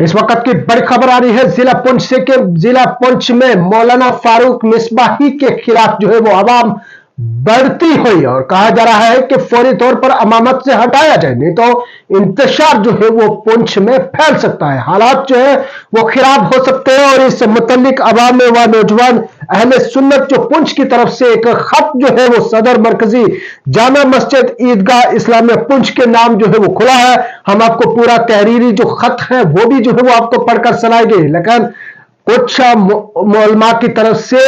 इस वक्त की बड़ी खबर आ रही है जिला पुंछ से कि जिला पुंछ में मौलाना फारूक मिसबाही के खिलाफ जो है वो आवाम बढ़ती हुई और कहा जा रहा है कि फौरी तौर पर अमामत से हटाया जाए, नहीं तो इंतशार जो है वो पुंछ में फैल सकता है। हालात जो है वो खराब हो सकते हैं और इस मुतल्लिक अवाम में व नौजवान अहले सुन्नत जो पुंछ की तरफ से एक खत जो है वो सदर मरकजी जामा मस्जिद ईदगाह इस्लामिया पुंछ के नाम जो है वो खुला है। हम आपको पूरा तहरीरी जो खत है वो भी जो है वो आपको पढ़कर सुनाएंगे, लेकिन कुछ उलमा की तरफ से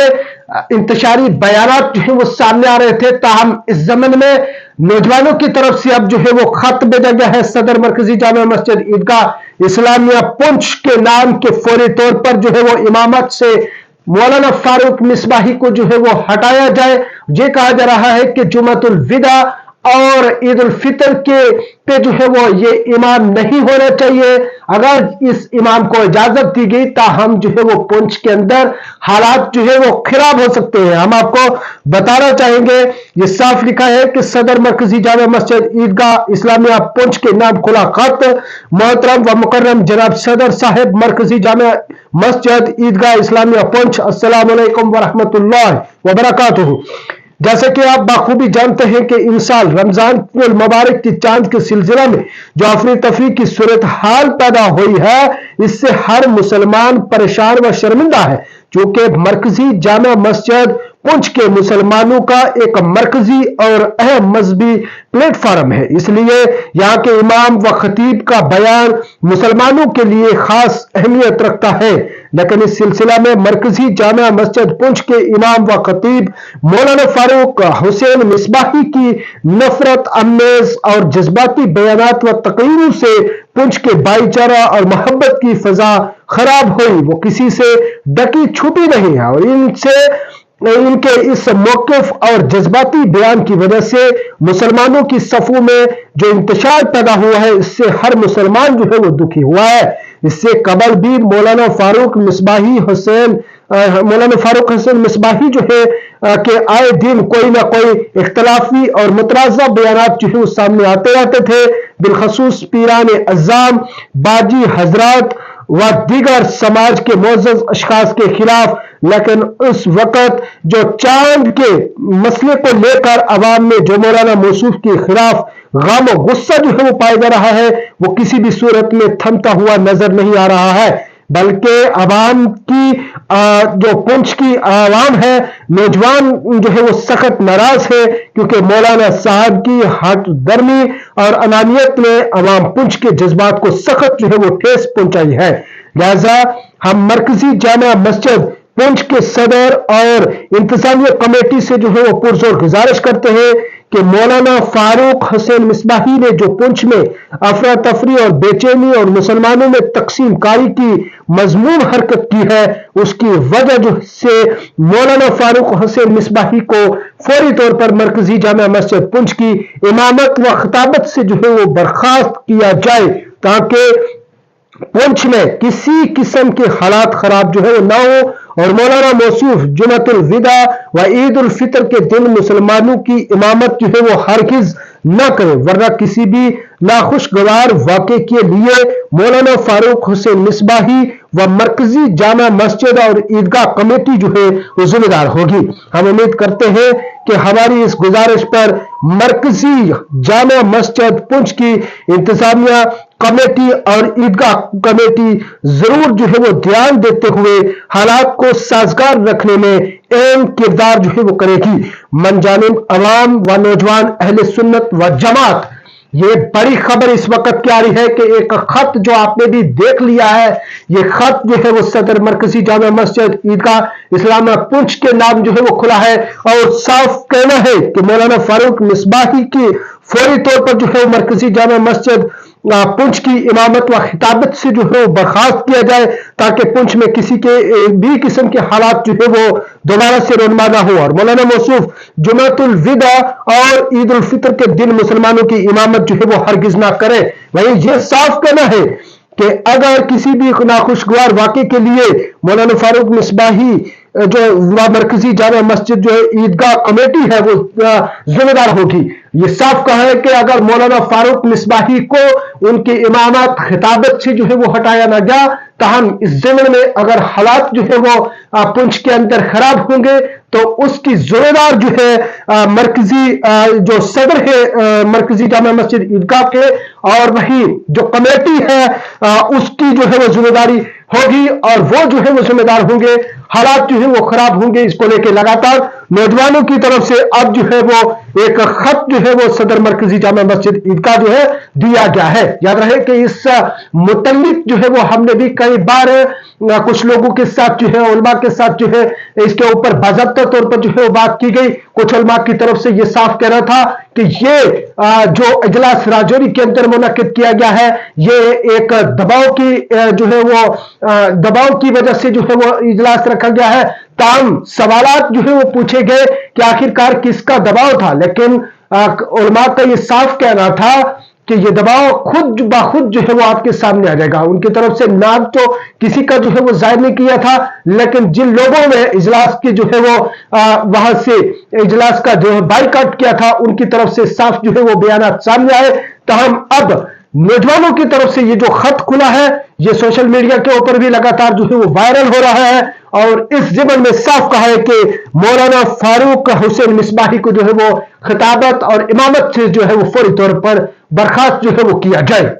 इंतशारी बयानात जो है वो सामने आ रहे थे। ताहम इस जमन में नौजवानों की तरफ से अब जो है वो खत भेजा गया है सदर मरकजी जामा मस्जिद ईदगाह इस्लामिया पुंछ के नाम के फौरी तौर पर जो है वो इमामत से मौलाना फारूक मिसबाही को जो है वो हटाया जाए। ये कहा जा रहा है कि जुमातुल विदा और ईद उल फितर के पे जो है वो ये इमाम नहीं होना चाहिए। अगर इस इमाम को इजाजत दी गई ताहम जो है वो पुंछ के अंदर हालात जो है वो खराब हो सकते हैं। हम आपको बताना चाहेंगे, ये साफ लिखा है कि सदर मरकजी जामा मस्जिद ईदगाह इस्लामिया पुंछ के नाम खुला खत। मोहतरम व मुकर्रम जनाब सदर साहिब मरकजी जामा मस्जिद ईदगाह इस्लामिया पुंछ, अस्सलाम वालेकुम व रहमतुल्लाहि व बरकातुहू। जैसे कि आप बाखूबी जानते हैं कि इन साल रमजान मुबारक की चांद के सिलसिला में जो अफरी तफरी की सूरत हाल पैदा हुई है, इससे हर मुसलमान परेशान व शर्मिंदा है, क्योंकि मरकजी जामा मस्जिद पुंछ के मुसलमानों का एक मरकजी और अहम मजहबी प्लेटफॉर्म है। इसलिए यहाँ के इमाम व खतीब का बयान मुसलमानों के लिए खास अहमियत रखता है। लेकिन इस सिलसिला में मरकजी जामा मस्जिद पुंछ के इमाम व खतीब मौलाना फारूक हुसैन मिसबाही की नफरत अमेज और जज्बाती बयानात व तकरीरों से पुंछ के भाईचारा और मोहब्बत की फजा खराब हुई, वो किसी से ढकी छुपी नहीं है। और इनके इस मौक़िफ़ और जज्बाती बयान की वजह से मुसलमानों की सफ़ों में जो इंतशार पैदा हुआ है, इससे हर मुसलमान जो है वो दुखी हुआ है। इससे कबल भी मौलाना फारूक हुसैन मिसबाही जो है कि आए दिन कोई ना कोई इख्तलाफी और मुतराज़ा बयानात जो है वो सामने आते रहते थे, बिलखसूस पीरान अज़्ज़ाम, बाजी हजरात व दीगर समाज के मोअज़्ज़ज़ अशखास के खिलाफ। लेकिन उस वक्त जो चांद के मसले को लेकर अवाम में जो मौलाना मौसूफ के खिलाफ गम और गुस्सा जो है वो पाया जा रहा है, वो किसी भी सूरत में थमता हुआ नजर नहीं आ रहा है, बल्कि अवाम की जो पुंछ की आवाम है, नौजवान जो है वो सख्त नाराज है, क्योंकि मौलाना साहब की हट दर्मी और अनानियत ने अवाम पुंछ के जज्बात को सख्त जो है वो ठेस पहुंचाई है। लिहाजा हम मरकजी जामा मस्जिद पुंछ के सदर और इंतजामिया कमेटी से जो है वो पुरजोर गुजारिश करते हैं कि मौलाना फारूक हुसैन मिसबाही ने जो पुंछ में अफरा तफरी और बेचैनी और मुसलमानों में तकसीम कारी की मजमूम हरकत की है, उसकी वजह जो से मौलाना फारूक हुसैन मिसबाही को फौरी तौर पर मरकजी जामा मस्जिद पुंछ की इमामत व खिताबत से जो है वो बर्खास्त किया जाए, ताकि पुंछ में किसी किस्म के हालात खराब जो है वो ना हो और मौलाना मौसूफ जुमातुल विदा व ईद उल फितर के दिन मुसलमानों की इमामत जो है वो हरगिज न करे, वरना किसी भी नाखुशगवार वाक़े के लिए मौलाना फारूक हुसैन मिसबाही व मरकजी जामा मस्जिद और ईदगाह कमेटी जो है वो जिम्मेदार होगी। हम उम्मीद करते हैं कि हमारी इस गुजारिश पर मरकजी जामा मस्जिद पुंछ की इंतजामिया कमेटी और ईदगाह कमेटी जरूर जो है वो ध्यान देते हुए हालात को साजगार रखने में अहम किरदार जो है वो करेगी। मनजानिब अवाम व नौजवान अहले सुन्नत व जमात, ये बड़ी खबर इस वक्त क्या आ रही है कि एक खत जो आपने भी देख लिया है, ये खत जो है वो सदर मरकजी जामा मस्जिद ईदगाह इस्लामिया पुंछ के नाम जो है वो खुला है और साफ कहना है कि मौलाना फारूक मिसबाही की फौरी तौर पर जो है मरकजी जामा मस्जिद पुंछ की इमामत व खिताबत से जो है वो बर्खास्त किया जाए, ताकि पुंछ में किसी के भी किस्म के हालात जो है वो दोबारा से रोनमा ना हो और मौलाना मौसूफ जुमातुल विदा और ईद उल फितर के दिन मुसलमानों की इमामत जो है वो हरगिज ना करे। वही ये साफ कहना है कि अगर किसी भी नाखुशगवार वाक़े के लिए मौलाना फारूक मिसबाही जो मरकजी जामा मस्जिद जो है ईदगाह कमेटी है वो जिम्मेदार होगी। یہ صاف کہا ہے کہ اگر مولانا فاروق مصباحی کو ان کی امامت خطابت سے جو ہے وہ ہٹایا نہ گیا، تاہم اس زمن میں اگر حالات جو ہے وہ پنچ کے اندر خراب ہوں گے تو اس کی ذمہ دار جو ہے مرکزی جو صدر ہے مرکزی جامع مسجد عیدگاہ کے، اور وہی جو کمیٹی ہے اس کی جو ہے وہ ذمہ داری ہوگی، اور وہ جو ہے وہ ذمہ دار ہوں گے۔ حالات جو ہے وہ خراب ہوں گے، اس کو لے کے لگاتار نوجوانوں کی طرف سے اب جو ہے وہ ایک خط جو ہے وہ صدر مرکزی جامع مسجد عیدگاہ جو ہے دیا گیا ہے۔ یاد رہے کہ اس متعلق جو ہے وہ ہم نے بھی کئی بار کچھ لوگوں کے ساتھ جو ہے علماء کے ساتھ جو ہے اس کے اوپر باضابطہ طور پر جو ہے وہ بات کی گئی۔ کچھ علماء کی طرف سے یہ صاف کہنا تھا کہ یہ جو اجلاس راجوری کے اندر منعقد کیا گیا ہے، یہ ایک دباؤ کی جو ہے وہ دباؤ کی وجہ سے جو ہے وہ اجلاس رکھا گیا ہے۔ تاہم سوالات جو ہے وہ پوچھے گئے کہ آخرکار کس کا دباؤ تھا، لیکن علماء کا یہ صاف کہنا تھا کہ یہ دباؤ خود بخود جو ہے وہ آپ کے سامنے آ جائے گا۔ ان کی طرف سے نام تو کسی کا جو ہے وہ ظاہر نہیں کیا تھا، لیکن جن لوگوں نے اجلاس کی جو ہے وہ وہاں سے اجلاس کا جو ہے بائیکاٹ کیا تھا، ان کی طرف سے صاف جو ہے وہ بیانات سامنے آئے۔ تاہم اب نوجوانوں کی طرف سے یہ جو خط کھلا ہے، یہ سوشل میڈیا کے اوپر بھی لگاتار جو ہے وہ وائرل ہو رہا ہے، اور اس ضمن میں صاف کہا ہے کہ مولانا فاروق حسین مصباحی کو جو ہے وہ خطابت اور امامت سے جو ہے وہ فوری طور پر برخاست جو ہے وہ کیا جائے۔